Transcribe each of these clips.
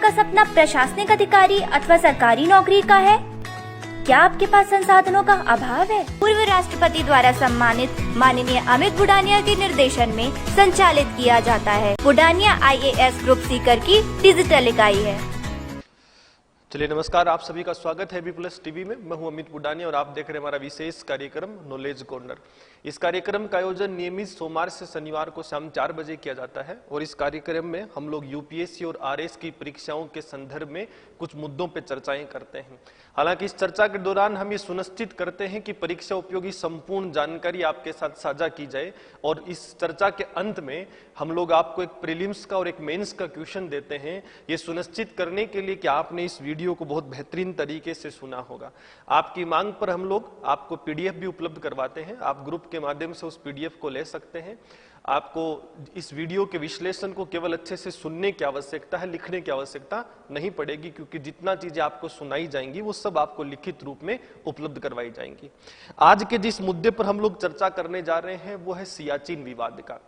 का सपना प्रशासनिक अधिकारी अथवा सरकारी नौकरी का है? क्या आपके पास संसाधनों का अभाव है? पूर्व राष्ट्रपति द्वारा सम्मानित माननीय अमित बुडानिया के निर्देशन में संचालित किया जाता है। बुडानिया IAS ग्रुप सीकर की डिजिटल इकाई है। चलिए नमस्कार, आप सभी का स्वागत है B+ टीवी में। मैं हूं अमित बुडानिया और आप देख रहे हैं हमारा विशेष कार्यक्रम नॉलेज कॉर्नर। इस कार्यक्रम का आयोजन नियमित सोमवार से शनिवार को शाम 4 बजे किया जाता है और इस कार्यक्रम में हम लोग UPSC और RS की परीक्षाओं के संदर्भ में कुछ मुद्दों पर चर्चाएं करते हैं। हालांकि इस चर्चा के दौरान हम ये सुनिश्चित करते हैं कि परीक्षा उपयोगी संपूर्ण जानकारी आपके साथ साझा की जाए और इस चर्चा के अंत में हम लोग आपको एक प्रीलिम्स का और एक मेंस का क्वेश्चन देते हैं, ये सुनिश्चित करने के लिए कि आपने इस वीडियो को बहुत बेहतरीन तरीके से सुना होगा। आपकी मांग पर हम लोग आपको PDF भी उपलब्ध करवाते हैं। आप ग्रुप के माध्यम से उस PDF को ले सकते हैं। आपको इस वीडियो के विश्लेषण को केवल अच्छे से सुनने की आवश्यकता है, लिखने की आवश्यकता नहीं पड़ेगी, क्योंकि जितना चीजें आपको सुनाई जाएंगी वो सब आपको लिखित रूप में उपलब्ध करवाई जाएंगी। आज के जिस मुद्दे पर हम लोग चर्चा करने जा रहे हैं वो है सियाचिन विवाद का।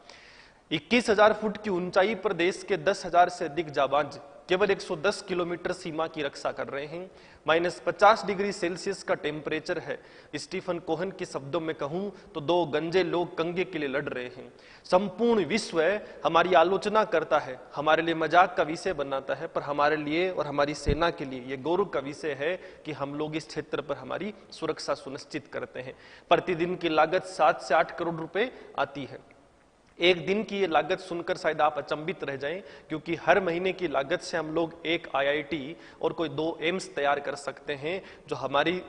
21,000 फुट की ऊंचाई पर देश के 10,000 से अधिक जाबाज केवल 110 किलोमीटर सीमा की रक्षा कर रहे हैं। -50 डिग्री सेल्सियस का टेम्परेचर है। स्टीफन कोहन के शब्दों में कहूं तो 2 गंजे लोग कंगे के लिए लड़ रहे हैं। संपूर्ण विश्व हमारी आलोचना करता है, हमारे लिए मजाक का विषय बनाता है, पर हमारे लिए और हमारी सेना के लिए यह गौरव का विषय है कि हम लोग इस क्षेत्र पर हमारी सुरक्षा सुनिश्चित करते हैं। प्रतिदिन की लागत 7 से 8 करोड़ रुपए आती है। एक दिन की ये लागत सुनकर शायद आप अचंभित रह जाएं, क्योंकि हर महीने की लागत से हम लोग एक IIT और कोई 2 एम्स तैयार कर सकते हैं, जो हमारी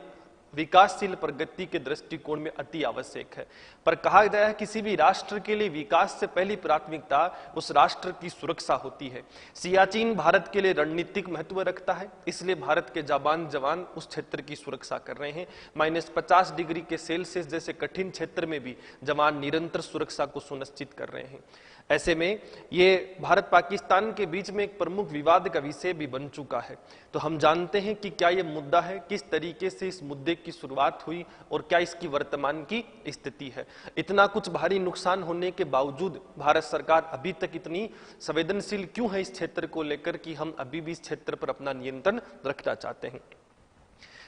विकासशील प्रगति के दृष्टिकोण में अति आवश्यक है। पर कहा गया है किसी भी राष्ट्र के लिए विकास से पहली प्राथमिकता उस राष्ट्र की सुरक्षा होती है। सियाचिन भारत के लिए रणनीतिक महत्व रखता है, इसलिए भारत के जाबाज जवान उस क्षेत्र की सुरक्षा कर रहे हैं। -50 डिग्री के सेल्सियस जैसे कठिन क्षेत्र में भी जवान निरंतर सुरक्षा को सुनिश्चित कर रहे हैं। ऐसे में ये भारत पाकिस्तान के बीच में एक प्रमुख विवाद का विषय भी बन चुका है। तो हम जानते हैं कि क्या ये मुद्दा है, किस तरीके से इस मुद्दे की शुरुआत हुई और क्या इसकी वर्तमान की स्थिति है। इतना कुछ भारी नुकसान होने के बावजूद भारत सरकार अभी तक इतनी संवेदनशील क्यों है इस क्षेत्र को लेकर कि हम अभी भी इस क्षेत्र पर अपना नियंत्रण रखना चाहते हैं।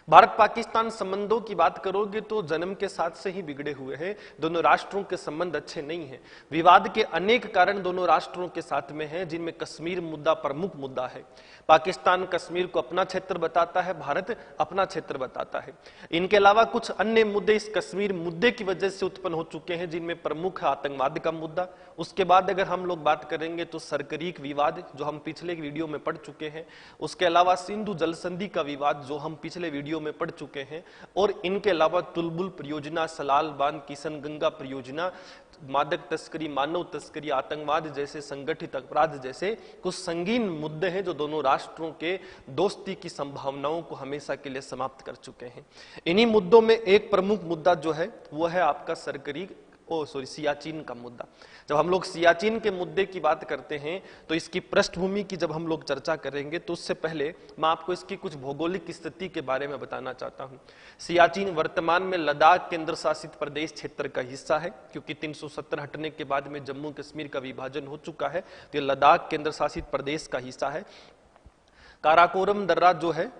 भारत पाकिस्तान संबंधों की बात करोगे तो जन्म के साथ से ही बिगड़े हुए हैं। दोनों राष्ट्रों के संबंध अच्छे नहीं हैं। विवाद के अनेक कारण दोनों राष्ट्रों के साथ में हैं, जिनमें कश्मीर मुद्दा प्रमुख मुद्दा है। पाकिस्तान कश्मीर को अपना क्षेत्र बताता है, भारत अपना क्षेत्र बताता है। इनके अलावा कुछ अन्य मुद्दे इस कश्मीर मुद्दे की वजह से उत्पन्न हो चुके हैं, जिनमें प्रमुख है आतंकवाद का मुद्दा। उसके बाद अगर हम लोग बात करेंगे तो सरकरीक विवाद, जो हम पिछले वीडियो में पढ़ चुके हैं। उसके अलावा सिंधु जल संधि का विवाद, जो हम पिछले वीडियो में पढ़ चुके हैं। और इनके अलावा तुलबुल परियोजना, सलाल बांध, किशनगंगा परियोजना, मादक तस्करी, मानव तस्करी, आतंकवाद जैसे संगठित अपराध जैसे कुछ संगीन मुद्दे हैं, जो दोनों राष्ट्रों के दोस्ती की संभावनाओं को हमेशा के लिए समाप्त कर चुके हैं। इन्हीं मुद्दों में एक प्रमुख मुद्दा जो है वो है आपका सियाचिन का मुद्दा। जब हम लोग सियाचिन के मुद्दे की बात करते हैं तो इसकी पृष्ठभूमि की जब हम लोग चर्चा करेंगे तो उससे पहले मैं आपको इसकी कुछ भौगोलिक स्थिति के बारे में बताना चाहता हूं। सियाचिन वर्तमान में लद्दाख केंद्र शासित प्रदेश क्षेत्र का हिस्सा है, क्योंकि 370 हटने के बाद में जम्मू कश्मीर का विभाजन हो चुका है, तो ये लद्दाख केंद्र शासित प्रदेश का हिस्सा है। काराकोरम दर्रा जो है,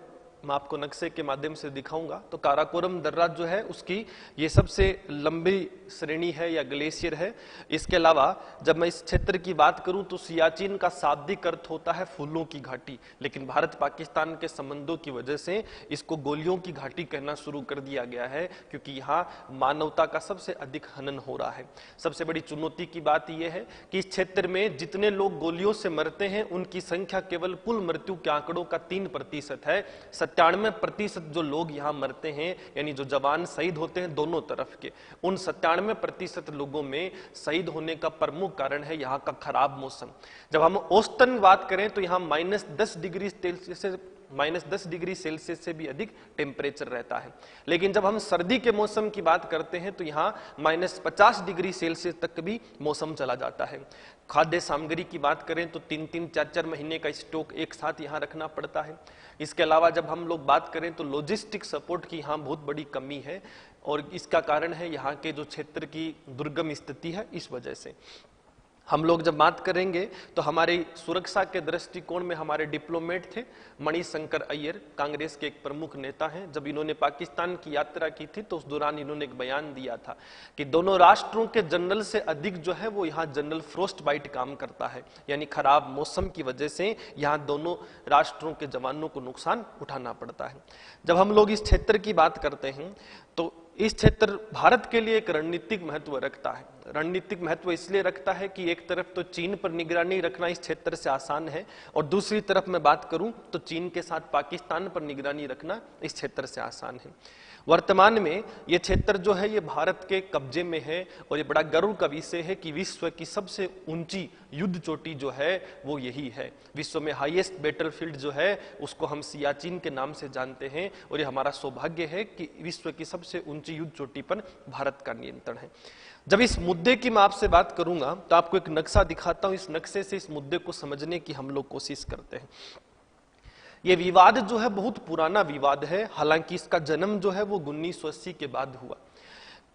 मैं आपको नक्शे के माध्यम से दिखाऊंगा, तो काराकोरम दर्रा जो है उसकी ये सबसे लंबी श्रेणी है या ग्लेशियर है। इसके अलावा जब मैं इस क्षेत्र की बात करूं तो सियाचिन का शाब्दिक अर्थ होता है फूलों की घाटी, लेकिन भारत पाकिस्तान के संबंधों की वजह से इसको गोलियों की घाटी कहना शुरू कर दिया गया है, क्योंकि यहाँ मानवता का सबसे अधिक हनन हो रहा है। सबसे बड़ी चुनौती की बात यह है कि इस क्षेत्र में जितने लोग गोलियों से मरते हैं उनकी संख्या केवल कुल मृत्यु के आंकड़ों का 3% है। 97% जो लोग यहां मरते हैं, यानी जो जवान शहीद होते हैं दोनों तरफ के, उन 97% लोगों में शहीद होने का प्रमुख कारण है यहां का खराब मौसम। जब हम औसतन बात करें तो यहां -10 डिग्री सेल्सियस से भी अधिक टेम्परेचर रहता है। लेकिन जब हम सर्दी के मौसम की बात करते हैं तो यहाँ -50 डिग्री सेल्सियस तक भी मौसम चला जाता है। खाद्य सामग्री की बात करें तो 3-3, 4-4 महीने का स्टॉक एक साथ यहाँ रखना पड़ता है। इसके अलावा जब हम लोग बात करें तो लॉजिस्टिक सपोर्ट की यहाँ बहुत बड़ी कमी है, और इसका कारण है यहाँ के जो क्षेत्र की दुर्गम स्थिति है, इस वजह से। हम लोग जब बात करेंगे तो हमारी सुरक्षा के दृष्टिकोण में हमारे डिप्लोमेट थे मणिशंकर अय्यर, कांग्रेस के एक प्रमुख नेता हैं। जब इन्होंने पाकिस्तान की यात्रा की थी तो उस दौरान इन्होंने एक बयान दिया था कि दोनों राष्ट्रों के जनरल से अधिक जो है वो यहाँ जनरल फ्रोस्ट बाइट काम करता है, यानी खराब मौसम की वजह से यहाँ दोनों राष्ट्रों के जवानों को नुकसान उठाना पड़ता है। जब हम लोग इस क्षेत्र की बात करते हैं तो इस क्षेत्र भारत के लिए एक रणनीतिक महत्व रखता है। रणनीतिक महत्व इसलिए रखता है कि एक तरफ तो चीन पर निगरानी रखना इस क्षेत्र से आसान है और दूसरी तरफ मैं बात करूं तो चीन के साथ पाकिस्तान पर निगरानी रखना इस क्षेत्र से आसान है। वर्तमान में ये क्षेत्र जो है ये भारत के कब्जे में है और ये बड़ा गर्व का विषय है कि विश्व की सबसे ऊंची युद्ध चोटी जो है वो यही है। विश्व में हाईएस्ट बैटलफील्ड जो है उसको हम सियाचिन के नाम से जानते हैं और ये हमारा सौभाग्य है कि विश्व की सबसे ऊंची युद्ध चोटी पर भारत का नियंत्रण है। जब इस मुद्दे की मैं आपसे बात करूंगा तो आपको एक नक्शा दिखाता हूं। इस नक्शे से इस मुद्दे को समझने की हम लोग कोशिश करते हैं। ये विवाद जो है बहुत पुराना विवाद है, हालांकि इसका जन्म जो है वो 1980 के बाद हुआ।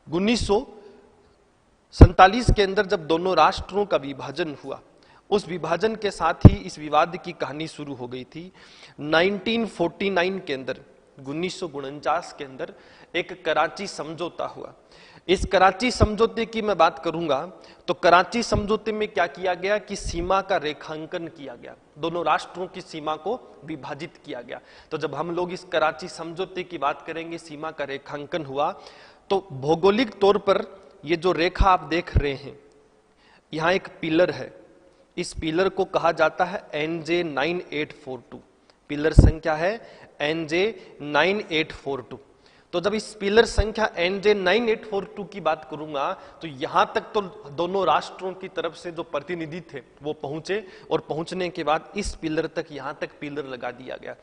1947 के अंदर जब दोनों राष्ट्रों का विभाजन हुआ, उस विभाजन के साथ ही इस विवाद की कहानी शुरू हो गई थी। 1949 के अंदर 1949 के अंदर एक कराची समझौता हुआ। इस कराची समझौते की मैं बात करूंगा तो कराची समझौते में क्या किया गया कि सीमा का रेखांकन किया गया, दोनों राष्ट्रों की सीमा को विभाजित किया गया। तो जब हम लोग इस कराची समझौते की बात करेंगे, सीमा का रेखांकन हुआ, तो भौगोलिक तौर पर ये जो रेखा आप देख रहे हैं, यहां एक पिलर है, इस पिलर को कहा जाता है NJ 9842। पिलर संख्या है NJ 9842। तो जब इस पिलर संख्या NJ 9842 की बात करूंगा तो यहां तक तो दोनों राष्ट्रों की तरफ से जो प्रतिनिधि थे वो पहुंचे और पहुंचने के बाद इस पिलर तक, यहां तक पिलर लगा दिया गया।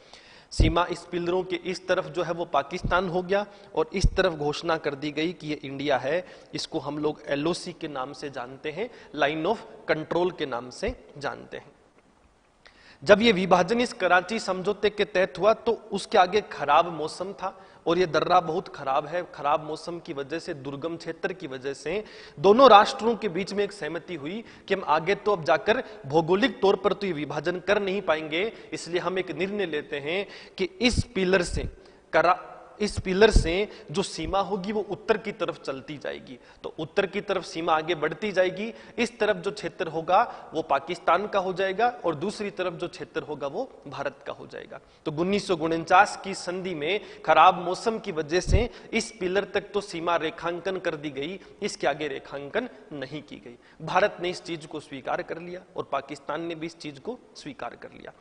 सीमा इस पिलरों के इस तरफ जो है वो पाकिस्तान हो गया और इस तरफ घोषणा कर दी गई कि ये इंडिया है। इसको हम लोग LOC के नाम से जानते हैं, लाइन ऑफ कंट्रोल के नाम से जानते हैं। जब ये विभाजन इस कराची समझौते के तहत हुआ तो उसके आगे खराब मौसम था और ये दर्रा बहुत खराब है। खराब मौसम की वजह से, दुर्गम क्षेत्र की वजह से दोनों राष्ट्रों के बीच में एक सहमति हुई कि हम आगे तो अब जाकर भौगोलिक तौर पर तो ये विभाजन कर नहीं पाएंगे, इसलिए हम एक निर्णय लेते हैं कि इस पिलर से जो सीमा होगी वो उत्तर की तरफ चलती जाएगी। तो उत्तर की तरफ सीमा आगे बढ़ती जाएगी, इस तरफ जो क्षेत्र होगा वो पाकिस्तान का हो जाएगा और दूसरी तरफ जो क्षेत्र होगा वो भारत का हो जाएगा। तो 1949 की संधि में खराब मौसम की वजह से इस पिलर तक तो सीमा रेखांकन कर दी गई, इसके आगे रेखांकन नहीं की गई। भारत ने इस चीज को स्वीकार कर लिया और पाकिस्तान ने भी इस चीज को स्वीकार कर लिया।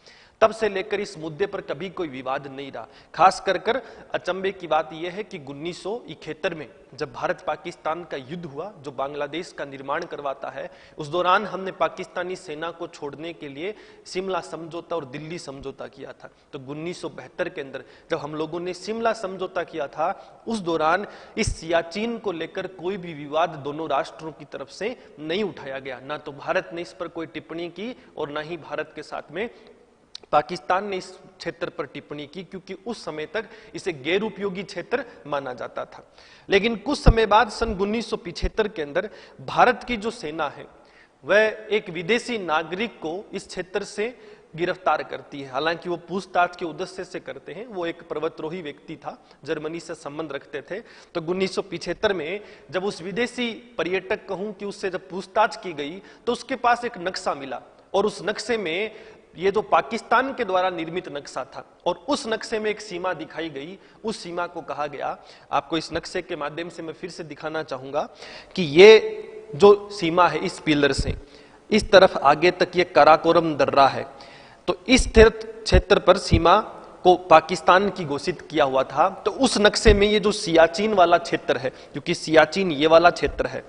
तब से लेकर इस मुद्दे पर कभी कोई विवाद नहीं रहा। खास कर अचंभे की बात यह है कि 1971 में जब भारत पाकिस्तान का युद्ध हुआ, जो बांग्लादेश का निर्माण करवाता है, उस दौरान हमने पाकिस्तानी सेना को छोड़ने के लिए शिमला समझौता और दिल्ली समझौता किया था। तो 1972 के अंदर जब हम लोगों ने शिमला समझौता किया था, उस दौरान इस सियाचिन को लेकर कोई भी विवाद दोनों राष्ट्रों की तरफ से नहीं उठाया गया। ना तो भारत ने इस पर कोई टिप्पणी की और ना ही भारत के साथ में पाकिस्तान ने इस क्षेत्र पर टिप्पणी की, क्योंकि उस समय तक इसे गैर उपयोगी क्षेत्र माना जाता था। लेकिन कुछ समय बाद सन 1975 के अंदर भारत की जो सेना है वह एक विदेशी नागरिक को इस क्षेत्र से गिरफ्तार करती है। हालांकि वो पूछताछ के उद्देश्य से करते हैं, वो एक पर्वतरोही व्यक्ति था, जर्मनी से संबंध रखते थे। तो 1975 में जब उस विदेशी पर्यटक कहूं कि उससे जब पूछताछ की गई तो उसके पास एक नक्शा मिला और उस नक्शे में ये जो पाकिस्तान के द्वारा निर्मित नक्शा था और उस नक्शे में एक सीमा दिखाई गई। उस सीमा को कहा गया, आपको इस नक्शे के माध्यम से मैं फिर से दिखाना चाहूंगा कि ये जो सीमा है इस पिलर से इस तरफ आगे तक ये काराकोरम दर्रा है। तो इस क्षेत्र पर सीमा को पाकिस्तान की घोषित किया हुआ था। तो उस नक्शे में ये जो सियाचिन वाला क्षेत्र है, क्योंकि सियाचिन ये वाला क्षेत्र है,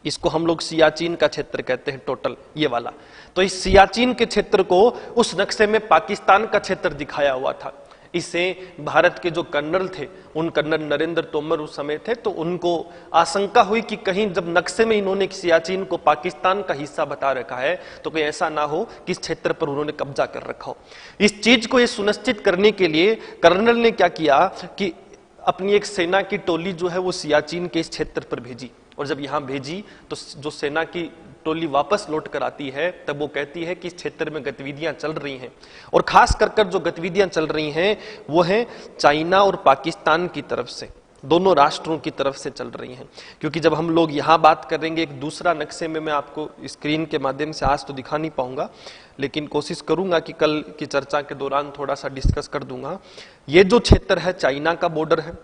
इसको हम लोग सियाचिन का क्षेत्र कहते हैं टोटल, ये वाला। तो इस सियाचिन के क्षेत्र को उस नक्शे में पाकिस्तान का क्षेत्र दिखाया हुआ था। इससे भारत के जो कर्नल थे, उन कर्नल नरेंद्र तोमर उस समय थे, तो उनको आशंका हुई कि कहीं जब नक्शे में इन्होंने सियाचिन को पाकिस्तान का हिस्सा बता रखा है तो कहीं ऐसा ना हो कि इस क्षेत्र पर उन्होंने कब्जा कर रखा हो। इस चीज को ये सुनिश्चित करने के लिए कर्नल ने क्या किया कि अपनी एक सेना की टोली जो है वो सियाचिन के इस क्षेत्र पर भेजी और जब यहां भेजी तो जो सेना की टोली वापस लौट कर आती है तब वो कहती है कि इस क्षेत्र में गतिविधियां चल रही हैं, और खास कर जो गतिविधियां चल रही हैं वो है चाइना और पाकिस्तान की तरफ से, दोनों राष्ट्रों की तरफ से चल रही हैं। क्योंकि जब हम लोग यहां बात करेंगे, एक दूसरा नक्शे में मैं आपको स्क्रीन के माध्यम से आज तो दिखा नहीं पाऊंगा, लेकिन कोशिश करूंगा कि कल की चर्चा के दौरान थोड़ा सा डिस्कस कर दूंगा। ये जो क्षेत्र है चाइना का बॉर्डर है।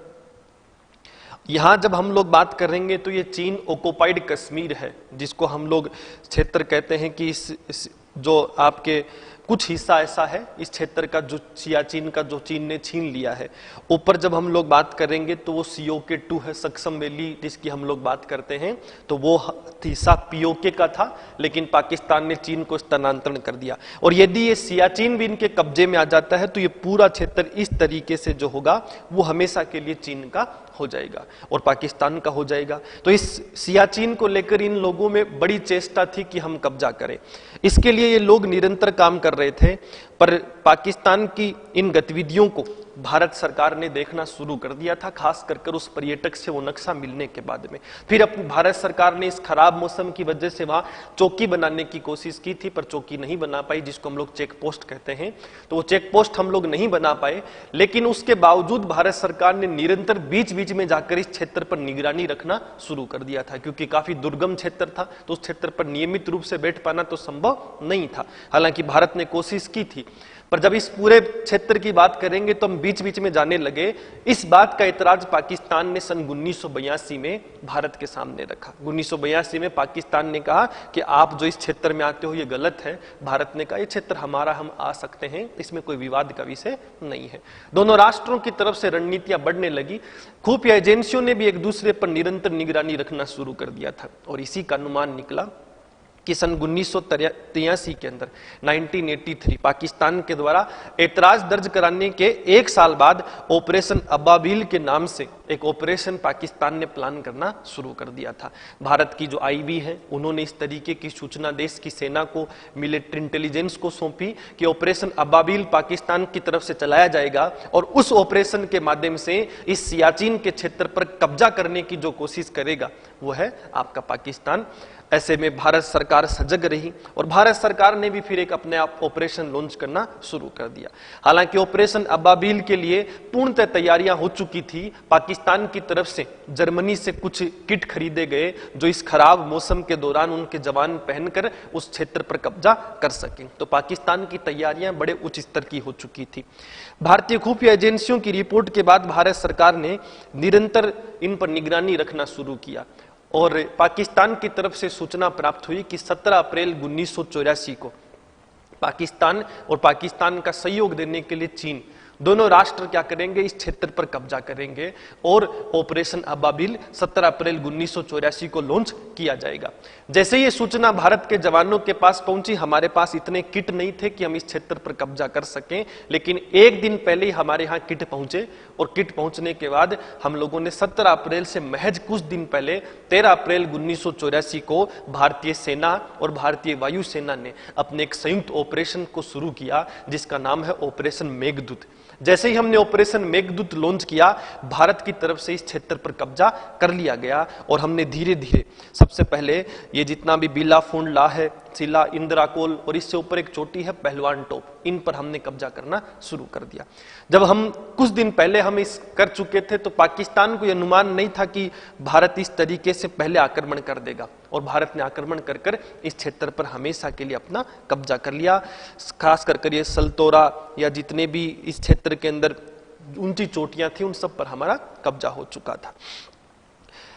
यहां जब हम लोग बात करेंगे तो ये चीन ऑक्युपाइड कश्मीर है, जिसको हम लोग क्षेत्र कहते हैं कि इस जो आपके कुछ हिस्सा ऐसा है इस क्षेत्र का जो सियाचिन का जो चीन ने छीन लिया है। ऊपर जब हम लोग बात करेंगे तो वो सीओके 2 है, सक्सम वैली जिसकी हम लोग बात करते हैं, तो वो हिस्सा पीओके का था, लेकिन पाकिस्तान ने चीन को स्थानांतरण कर दिया। और यदि ये सियाचिन भी इनके कब्जे में आ जाता है तो ये पूरा क्षेत्र इस तरीके से जो होगा वो हमेशा के लिए चीन का हो जाएगा और पाकिस्तान का हो जाएगा। तो इस सियाचिन को लेकर इन लोगों में बड़ी चेष्टा थी कि हम कब्जा करें। इसके लिए ये लोग निरंतर काम कर रहे थे, पर पाकिस्तान की इन गतिविधियों को भारत सरकार ने देखना शुरू कर दिया था, खास कर उस पर्यटक से वो नक्शा मिलने के बाद में। फिर अब भारत सरकार ने इस खराब मौसम की वजह से वहां चौकी बनाने की कोशिश की थी, पर चौकी नहीं बना पाई, जिसको हम लोग चेक पोस्ट कहते हैं। तो वो चेक पोस्ट हम लोग नहीं बना पाए, लेकिन उसके बावजूद भारत सरकार ने निरंतर बीच बीच में जाकर इस क्षेत्र पर निगरानी रखना शुरू कर दिया था, क्योंकि काफी दुर्गम क्षेत्र था, तो उस क्षेत्र पर नियमित रूप से बैठ पाना तो संभव नहीं था। हालांकि भारत ने कोशिश की थी, पर जब इस पूरे क्षेत्र की बात करेंगे तो हम बीच बीच में जाने लगे। इस बात का ऐतराज पाकिस्तान ने सन 1982 में भारत के सामने रखा। 1982 में पाकिस्तान ने कहा कि आप जो इस क्षेत्र में आते हो ये गलत है। भारत ने कहा ये क्षेत्र हमारा, हम आ सकते हैं, इसमें कोई विवाद का विषय नहीं है। दोनों राष्ट्रों की तरफ से रणनीतियां बढ़ने लगी। खुफिया एजेंसियों ने भी एक दूसरे पर निरंतर निगरानी रखना शुरू कर दिया था, और इसी का अनुमान निकला कि सन 1983 के अंदर 1983 पाकिस्तान के द्वारा ऐतराज दर्ज कराने के एक साल बाद ऑपरेशन अबाबिल के नाम से एक ऑपरेशन पाकिस्तान ने प्लान करना शुरू कर दिया था। भारत की जो आईबी है उन्होंने इस तरीके की सूचना देश की सेना को, मिलिट्री इंटेलिजेंस को सौंपी कि ऑपरेशन अबाबिल पाकिस्तान की तरफ से चलाया जाएगा, और उस ऑपरेशन के माध्यम से इस सियाचिन के क्षेत्र पर कब्जा करने की जो कोशिश करेगा वो है आपका पाकिस्तान। ऐसे में भारत सरकार सजग रही, और भारत सरकार ने भी फिर एक अपने आप ऑपरेशन लॉन्च करना शुरू कर दिया। हालांकि ऑपरेशन अबाबिल के लिए पूर्णतः तैयारियां हो चुकी थी। पाकिस्तान की तरफ से जर्मनी से कुछ किट खरीदे गए जो इस खराब मौसम के दौरान उनके जवान पहनकर उस क्षेत्र पर कब्जा कर सकें। तो पाकिस्तान की तैयारियां बड़े उच्च स्तर की हो चुकी थी। भारतीय खुफिया एजेंसियों की रिपोर्ट के बाद भारत सरकार ने निरंतर इन पर निगरानी रखना शुरू किया, और पाकिस्तान की तरफ से सूचना प्राप्त हुई कि 17 अप्रैल 1984 को पाकिस्तान और पाकिस्तान का सहयोग देने के लिए चीन, दोनों राष्ट्र क्या करेंगे, इस क्षेत्र पर कब्जा करेंगे, और ऑपरेशन अबाबिल 17 अप्रैल 1984 को लॉन्च किया जाएगा। जैसे ये सूचना भारत के जवानों के पास पहुंची, हमारे पास इतने किट नहीं थे कि हम इस क्षेत्र पर कब्जा कर सकें, लेकिन एक दिन पहले ही हमारे यहाँ किट पहुंचे, और किट पहुंचने के बाद हम लोगों ने 17 अप्रैल से महज कुछ दिन पहले 13 अप्रैल 1984 को भारतीय सेना और भारतीय वायुसेना ने अपने एक संयुक्त ऑपरेशन को शुरू किया, जिसका नाम है ऑपरेशन मेघदूत। जैसे ही हमने ऑपरेशन मेघदूत लॉन्च किया, भारत की तरफ से इस क्षेत्र पर कब्जा कर लिया गया, और हमने धीरे धीरे सबसे पहले ये जितना भी बीला फूंडला है, सिला, इंद्राकोल, और इससे ऊपर एक चोटी है पहलवान टॉप, इन पर हमने कब्जा करना शुरू कर दिया। जब हम कुछ दिन पहले हम इस कर चुके थे तो पाकिस्तान को यह अनुमान नहीं था कि भारत इस तरीके से पहले आक्रमण कर देगा, और भारत ने आक्रमण कर कर इस क्षेत्र पर हमेशा के लिए अपना कब्जा कर लिया। खास कर ये सल्तोरा या जितने भी इस क्षेत्र के अंदर ऊंची चोटियां थी उन सब पर हमारा कब्जा हो चुका था।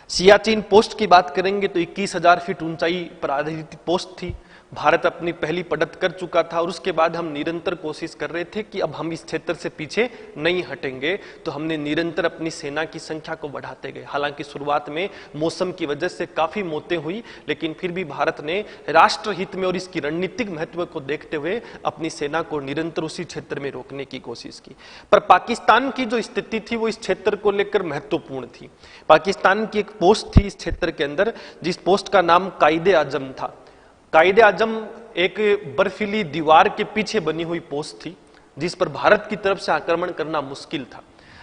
सियाचिन पोस्ट की बात करेंगे तो 21,000 फीट ऊंचाई पर आधारित पोस्ट थी। भारत अपनी पहली पढ़त कर चुका था, और उसके बाद हम निरंतर कोशिश कर रहे थे कि अब हम इस क्षेत्र से पीछे नहीं हटेंगे, तो हमने निरंतर अपनी सेना की संख्या को बढ़ाते गए। हालांकि शुरुआत में मौसम की वजह से काफी मौतें हुई, लेकिन फिर भी भारत ने राष्ट्र हित में और इसकी रणनीतिक महत्व को देखते हुए अपनी सेना को निरंतर उसी क्षेत्र में रोकने की कोशिश की। पर पाकिस्तान की जो स्थिति थी वो इस क्षेत्र को लेकर महत्वपूर्ण थी। पाकिस्तान की एक पोस्ट थी इस क्षेत्र के अंदर, जिस पोस्ट का नाम कायदे आजम था। कायदे आजम एक बर्फीली दीवार के पीछे बनी हुई पोस्ट थी, जिस पर भारत की तरफ से आक्रमण करना मुश्किल था।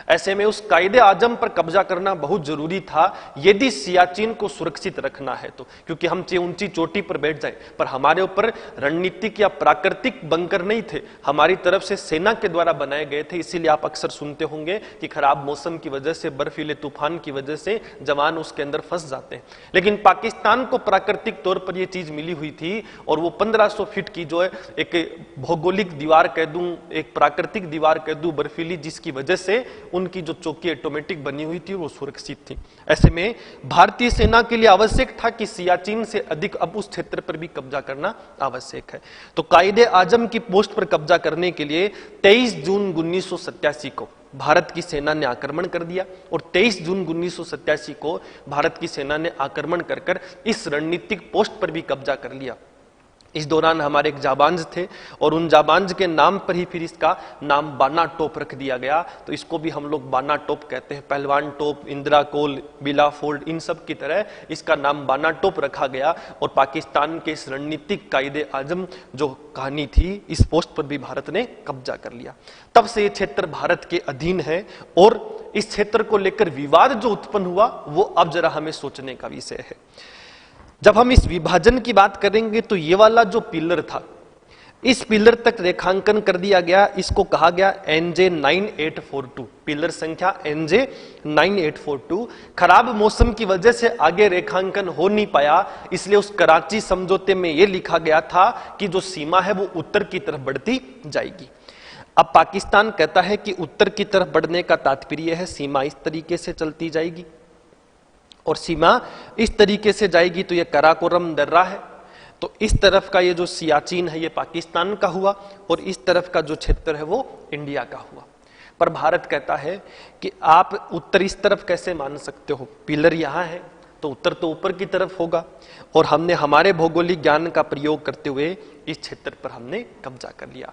ऐसे में उस कायदे आजम पर कब्जा करना बहुत जरूरी था यदि सियाचिन को सुरक्षित रखना है तो, क्योंकि हम ऊंची चोटी पर बैठ जाए पर हमारे ऊपर रणनीतिक या प्राकृतिक बंकर नहीं थे, हमारी तरफ से सेना के द्वारा बनाए गए थे। इसीलिए आप अक्सर सुनते होंगे कि खराब मौसम की वजह से, बर्फीले तूफान की वजह से जवान उसके अंदर फंस जाते हैं। लेकिन पाकिस्तान को प्राकृतिक तौर पर यह चीज मिली हुई थी और वो 1500 फीट की जो है एक भौगोलिक दीवार कह दूं, एक प्राकृतिक दीवार कह दूं बर्फीली, जिसकी वजह से उनकी जो चौकी ऑटोमेटिक बनी हुई थी वो सुरक्षित थी। ऐसे में भारतीय सेना के लिए आवश्यक था कि सियाचिन से अधिक अब उस क्षेत्र पर भी कब्जा करना आवश्यक है। तो कायदे आजम की पोस्ट पर कब्जा करने के लिए 23 जून 1987 को भारत की सेना ने आक्रमण कर दिया और 23 जून 1987 को भारत की सेना ने आक्रमण कर इस रणनीतिक पोस्ट पर भी कब्जा कर लिया। इस दौरान हमारे एक जाबांज थे और उन जाबांज के नाम पर ही फिर इसका नाम बाना टोप रख दिया गया। तो इसको भी हम लोग बाना टोप कहते हैं। पहलवान टोप, इंदिरा कोल, बिला फोल्ड, इन सब की तरह इसका नाम बाना टोप रखा गया और पाकिस्तान के इस रणनीतिक कायदे आजम जो कहानी थी, इस पोस्ट पर भी भारत ने कब्जा कर लिया। तब से ये क्षेत्र भारत के अधीन है और इस क्षेत्र को लेकर विवाद जो उत्पन्न हुआ वो अब जरा हमें सोचने का विषय है। जब हम इस विभाजन की बात करेंगे तो ये वाला जो पिलर था, इस पिलर तक रेखांकन कर दिया गया, इसको कहा गया NJ 9842, पिलर संख्या NJ 9842। खराब मौसम की वजह से आगे रेखांकन हो नहीं पाया, इसलिए उस कराची समझौते में यह लिखा गया था कि जो सीमा है वो उत्तर की तरफ बढ़ती जाएगी। अब पाकिस्तान कहता है कि उत्तर की तरफ बढ़ने का तात्पर्य है सीमा इस तरीके से चलती जाएगी और सीमा इस तरीके से जाएगी तो ये कराकोरम दर्रा है, तो इस तरफ का ये जो सियाचिन है ये पाकिस्तान का हुआ और इस तरफ का जो क्षेत्र है वो इंडिया का हुआ। पर भारत कहता है कि आप उत्तर इस तरफ कैसे मान सकते हो, पिलर यहां है तो उत्तर तो ऊपर की तरफ होगा। और हमने हमारे भौगोलिक ज्ञान का प्रयोग करते हुए इस क्षेत्र पर हमने कब्जा कर लिया।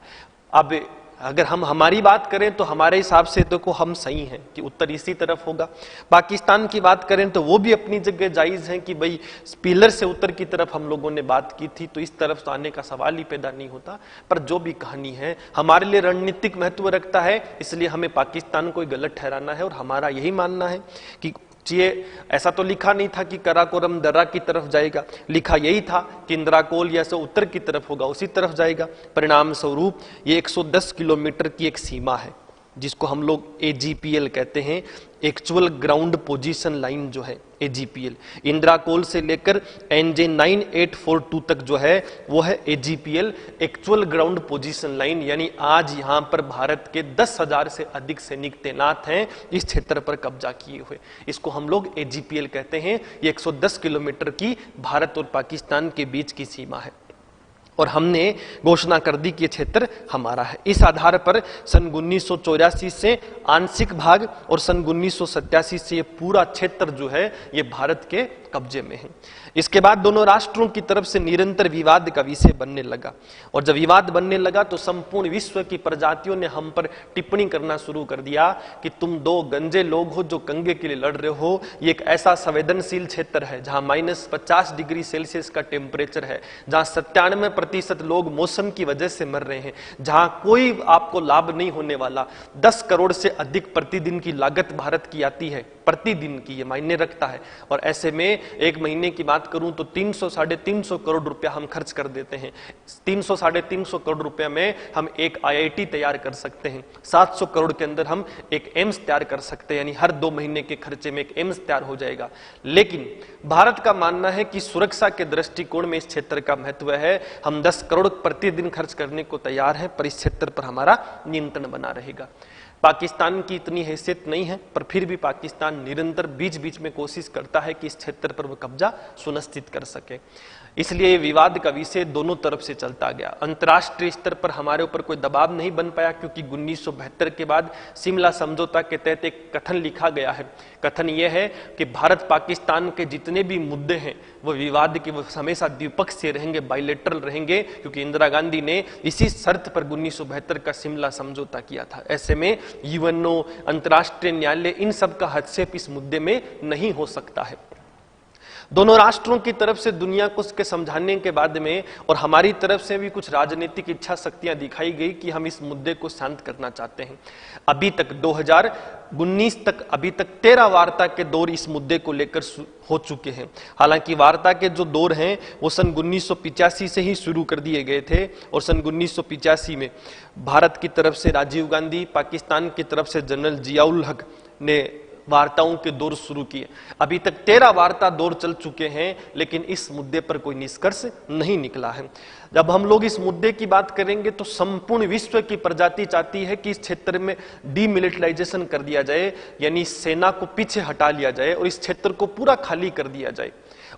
अब अगर हम हमारी बात करें तो हमारे हिसाब से तो हम सही हैं कि उत्तर इसी तरफ होगा। पाकिस्तान की बात करें तो वो भी अपनी जगह जायज है कि भाई पिलर से उत्तर की तरफ हम लोगों ने बात की थी तो इस तरफ तो आने का सवाल ही पैदा नहीं होता। पर जो भी कहानी है हमारे लिए रणनीतिक महत्व रखता है, इसलिए हमें पाकिस्तान को गलत ठहराना है और हमारा यही मानना है कि ये ऐसा तो लिखा नहीं था कि कराकोरम दर्रा की तरफ जाएगा, लिखा यही था कि इंदिराकोल या से उत्तर की तरफ होगा, उसी तरफ जाएगा। परिणाम स्वरूप ये 110 किलोमीटर की एक सीमा है जिसको हम लोग AGPL कहते हैं, एक्चुअल ग्राउंड पोजीशन लाइन जो है AGPL। इंदिराकोल से लेकर NJ 9842 तक जो है वो है AGPL, actual ground position line. यानी आज यहां पर भारत के 10,000 से अधिक सैनिक तैनात हैं इस क्षेत्र पर कब्जा किए हुए, इसको हम लोग AGPL कहते हैं। ये 110 किलोमीटर की भारत और पाकिस्तान के बीच की सीमा है और हमने घोषणा कर दी कि यह क्षेत्र हमारा है। इस आधार पर सन 1984 से आंशिक भाग और सन 1987 से यह पूरा क्षेत्र जो है ये भारत के कब्जे में है। इसके बाद दोनों राष्ट्रों की तरफ से निरंतर विवाद का विषय बनने लगा और जब विवाद बनने लगा तो संपूर्ण विश्व की प्रजातियों ने हम पर टिप्पणी करना शुरू कर दिया कि तुम दो गंजे लोग हो जो कंगे के लिए लड़ रहे हो। ये एक ऐसा संवेदनशील क्षेत्र है जहां -50 डिग्री सेल्सियस का टेम्परेचर है, जहां 97% लोग मौसम की वजह से मर रहे हैं, जहां कोई आपको लाभ नहीं होने वाला। 10 करोड़ से अधिक प्रतिदिन की लागत भारत की आती है, प्रतिदिन की, ये मायने रखता है। और ऐसे में एक महीने की बात करूं तो 300-350 करोड़ रुपया हम खर्च कर देते हैं। 300-350 करोड़ रुपया में हम एक IIT तैयार कर सकते हैं, 700 करोड़ के अंदर हम एक एम्स तैयार कर सकते हैं, यानी हर 2 महीने के खर्चे में एक एम्स तैयार हो जाएगा। लेकिन भारत का मानना है कि सुरक्षा के दृष्टिकोण में इस क्षेत्र का महत्व है, हम 10 करोड़ प्रतिदिन खर्च करने को तैयार है, पर इस क्षेत्र पर हमारा नियंत्रण बना रहेगा। पाकिस्तान की इतनी हैसियत नहीं है, पर फिर भी पाकिस्तान निरंतर बीच बीच में कोशिश करता है कि इस क्षेत्र पर वो कब्जा सुनिश्चित कर सके। इसलिए विवाद का विषय दोनों तरफ से चलता गया। अंतर्राष्ट्रीय स्तर पर हमारे ऊपर कोई दबाव नहीं बन पाया क्योंकि 1972 के बाद शिमला समझौता के तहत एक कथन लिखा गया है। कथन यह है कि भारत पाकिस्तान के जितने भी मुद्दे हैं वो विवाद के वो हमेशा द्विपक्षीय रहेंगे, बाइलेटरल रहेंगे, क्योंकि इंदिरा गांधी ने इसी शर्त पर 1972 का शिमला समझौता किया था। ऐसे में UNO, अंतर्राष्ट्रीय न्यायालय, इन सब का हस्तक्षेप इस मुद्दे में नहीं हो सकता है। दोनों राष्ट्रों की तरफ से दुनिया को उसके समझाने के बाद में और हमारी तरफ से भी कुछ राजनीतिक इच्छा शक्तियां दिखाई गई कि हम इस मुद्दे को शांत करना चाहते हैं। अभी तक 2019 तक अभी तक 13 वार्ता के दौर इस मुद्दे को लेकर हो चुके हैं। हालांकि वार्ता के जो दौर हैं वो सन 1985 से ही शुरू कर दिए गए थे और सन 1985 में भारत की तरफ से राजीव गांधी, पाकिस्तान की तरफ से जनरल जियाउल हक ने वार्ताओं के दौर शुरू किए। अभी तक 13 वार्ता दौर चल चुके हैं, लेकिन इस मुद्दे पर कोई निष्कर्ष नहीं निकला है। जब हम लोग इस मुद्दे की बात करेंगे तो संपूर्ण विश्व की प्रजाति चाहती है कि इस क्षेत्र में डीमिलिटराइजेशन कर दिया जाए, यानी सेना को पीछे हटा लिया जाए और इस क्षेत्र को पूरा खाली कर दिया जाए।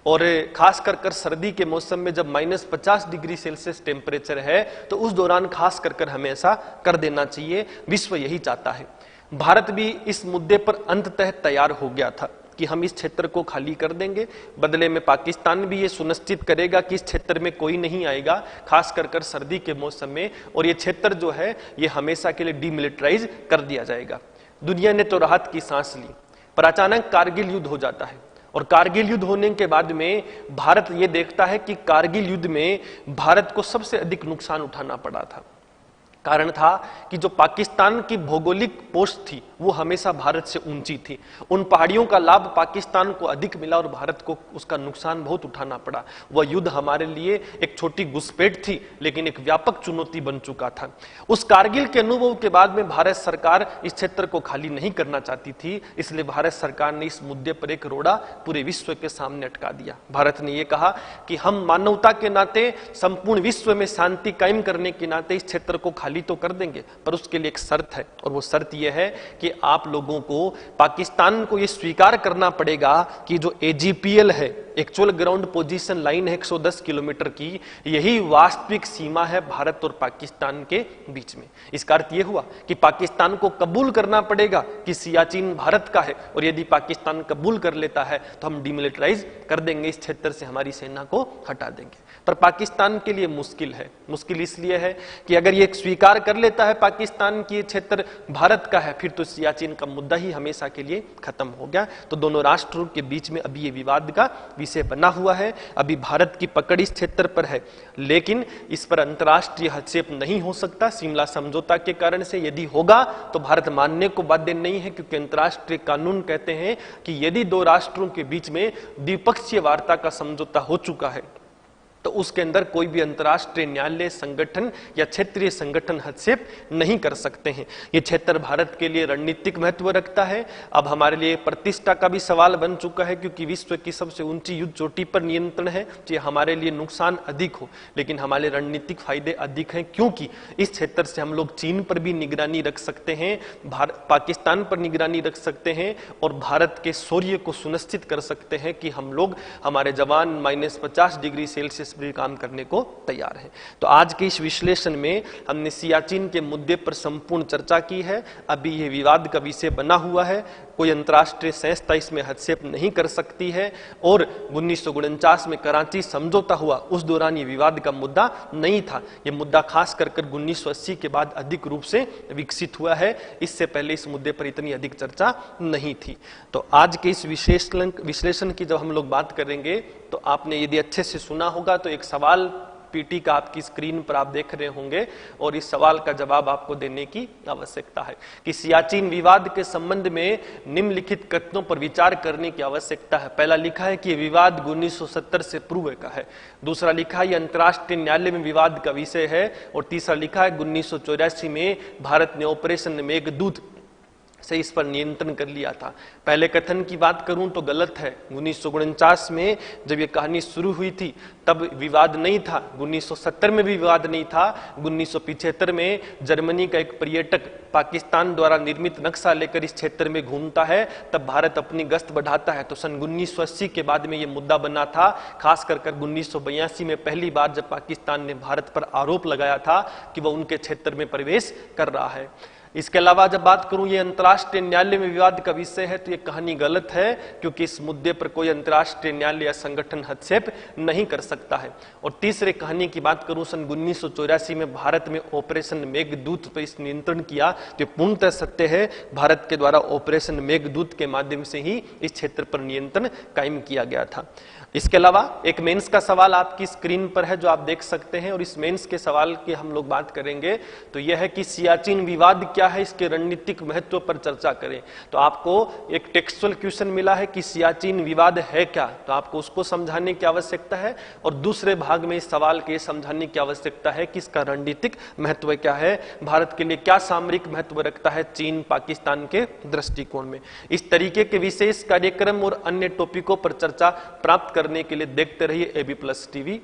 और खास कर सर्दी के मौसम में जब -50 डिग्री सेल्सियस टेम्परेचर है तो उस दौरान खास कर हमें ऐसा कर देना चाहिए। विश्व यही चाहता है। भारत भी इस मुद्दे पर अंततः तैयार हो गया था कि हम इस क्षेत्र को खाली कर देंगे। बदले में पाकिस्तान भी ये सुनिश्चित करेगा कि इस क्षेत्र में कोई नहीं आएगा, खास कर सर्दी के मौसम में, और ये क्षेत्र जो है ये हमेशा के लिए डीमिलिटराइज कर दिया जाएगा। दुनिया ने तो राहत की सांस ली, पर अचानक कारगिल युद्ध हो जाता है और कारगिल युद्ध होने के बाद में भारत ये देखता है कि कारगिल युद्ध में भारत को सबसे अधिक नुकसान उठाना पड़ा था। कारण था कि जो पाकिस्तान की भौगोलिक पोस्ट थी वो हमेशा भारत से ऊंची थी। उन पहाड़ियों का लाभ पाकिस्तान को अधिक मिला और भारत को उसका नुकसान बहुत उठाना पड़ा। वह युद्ध हमारे लिए एक छोटी घुसपैठ थी, लेकिन एक व्यापक चुनौती बन चुका था। उस कारगिल के अनुभव के बाद में भारत सरकार इस क्षेत्र को खाली नहीं करना चाहती थी, इसलिए भारत सरकार ने इस मुद्दे पर एक रोड़ा पूरे विश्व के सामने अटका दिया। भारत ने यह कहा कि हम मानवता के नाते, संपूर्ण विश्व में शांति कायम करने के नाते इस क्षेत्र को खाली तो कर देंगे, पर उसके लिए एक शर्त है, और वो शर्त यह है कि आप लोगों को, पाकिस्तान को यह स्वीकार करना पड़ेगा कि जो AGPL है, एक्चुअल ग्राउंड पोजीशन लाइन है 110 किलोमीटर की, यही वास्तविक सीमा है भारत और पाकिस्तान के बीच में। इसका अर्थ यह हुआ कि पाकिस्तान को कबूल करना पड़ेगा कि सियाचिन भारत का है, और यदि पाकिस्तान कबूल कर लेता है तो हम डिमिलिटराइज कर देंगे, इस क्षेत्र से हमारी सेना को हटा देंगे। पर पाकिस्तान के लिए मुश्किल है। मुश्किल इसलिए है कि अगर ये स्वीकार कर लेता है पाकिस्तान की क्षेत्र भारत का है, फिर तो सियाचिन का मुद्दा ही हमेशा के लिए खत्म हो गया। तो दोनों राष्ट्रों के बीच में अभी ये विवाद का विषय बना हुआ है। अभी भारत की पकड़ इस क्षेत्र पर है, लेकिन इस पर अंतर्राष्ट्रीय हस्तक्षेप नहीं हो सकता शिमला समझौता के कारण से। यदि होगा तो भारत मानने को बाध्य नहीं है, क्योंकि अंतर्राष्ट्रीय कानून कहते हैं कि यदि दो राष्ट्रों के बीच में द्विपक्षीय वार्ता का समझौता हो चुका है तो उसके अंदर कोई भी अंतर्राष्ट्रीय न्यायालय, संगठन या क्षेत्रीय संगठन हस्तक्षेप नहीं कर सकते हैं। ये क्षेत्र भारत के लिए रणनीतिक महत्व रखता है। अब हमारे लिए प्रतिष्ठा का भी सवाल बन चुका है, क्योंकि विश्व की सबसे ऊंची युद्ध चोटी पर नियंत्रण है। ये हमारे लिए नुकसान अधिक हो, लेकिन हमारे रणनीतिक फायदे अधिक हैं, क्योंकि इस क्षेत्र से हम लोग चीन पर भी निगरानी रख सकते हैं, पाकिस्तान पर निगरानी रख सकते हैं, और भारत के शौर्य को सुनिश्चित कर सकते हैं कि हम लोग, हमारे जवान -50 डिग्री सेल्सियस भी काम करने को तैयार है। तो आज के इस विश्लेषण में हमने सियाचिन के मुद्दे पर संपूर्ण चर्चा की है। अभी यह विवाद का विषय बना हुआ है, कोई अंतर्राष्ट्रीय संस्था इसमें हस्तक्षेप नहीं कर सकती है, और 1949 में कराची समझौता हुआ, उस दौरान ये विवाद का मुद्दा नहीं था। ये मुद्दा खास कर 1980 के बाद अधिक रूप से विकसित हुआ है। इससे पहले इस मुद्दे पर इतनी अधिक चर्चा नहीं थी। तो आज के इस विश्लेषण की जब हम लोग बात करेंगे तो आपने यदि अच्छे से सुना होगा तो एक सवाल पीटी का आपकी स्क्रीन पर आप देख रहे होंगे, और इस सवाल का जवाब आपको देने की आवश्यकता है कि सियाचिन विवाद के संबंध में निम्नलिखित कथनों पर विचार करने की आवश्यकता है। पहला लिखा है कि यह विवाद 1970 से पूर्व का है। दूसरा लिखा है यह अंतर्राष्ट्रीय न्यायालय में विवाद का विषय है, और तीसरा लिखा है 1984 में भारत ने ऑपरेशन मेघदूत से इस पर नियंत्रण कर लिया था। पहले कथन की बात करूं तो गलत है। 1949 में जब ये कहानी शुरू हुई थी तब विवाद नहीं था, 1970 में भी विवाद नहीं था। 1975 में जर्मनी का एक पर्यटक पाकिस्तान द्वारा निर्मित नक्शा लेकर इस क्षेत्र में घूमता है, तब भारत अपनी गश्त बढ़ाता है। तो सन 1980 के बाद में ये मुद्दा बना था, खास कर 1982 में पहली बार जब पाकिस्तान ने भारत पर आरोप लगाया था कि वह उनके क्षेत्र में प्रवेश कर रहा है। इसके अलावा जब बात करूं ये अंतर्राष्ट्रीय न्यायालय में विवाद का विषय है, तो ये कहानी गलत है, क्योंकि इस मुद्दे पर कोई अंतर्राष्ट्रीय न्यायालय या संगठन हस्तक्षेप नहीं कर सकता है। और तीसरे कहानी की बात करूं, सन 1984 में भारत में ऑपरेशन मेघदूत पर इस नियंत्रण किया, तो पूर्णतः सत्य है। भारत के द्वारा ऑपरेशन मेघदूत के माध्यम से ही इस क्षेत्र पर नियंत्रण कायम किया गया था। इसके अलावा एक मेंस का सवाल आपकी स्क्रीन पर है जो आप देख सकते हैं, और इस मेंस के सवाल की हम लोग बात करेंगे तो यह है कि सियाचिन विवाद क्या है, इसके रणनीतिक महत्व पर चर्चा करें। तो आपको एक टेक्सचुअल क्वेश्चन मिला है कि सियाचिन विवाद है क्या, तो आपको उसको समझाने की आवश्यकता है, और दूसरे भाग में इस सवाल के समझाने की आवश्यकता है कि इसका रणनीतिक महत्व क्या है, भारत के लिए क्या सामरिक महत्व रखता है चीन पाकिस्तान के दृष्टिकोण में। इस तरीके के विशेष कार्यक्रम और अन्य टॉपिकों पर चर्चा प्राप्त करने के लिए देखते रहिए AB+ TV।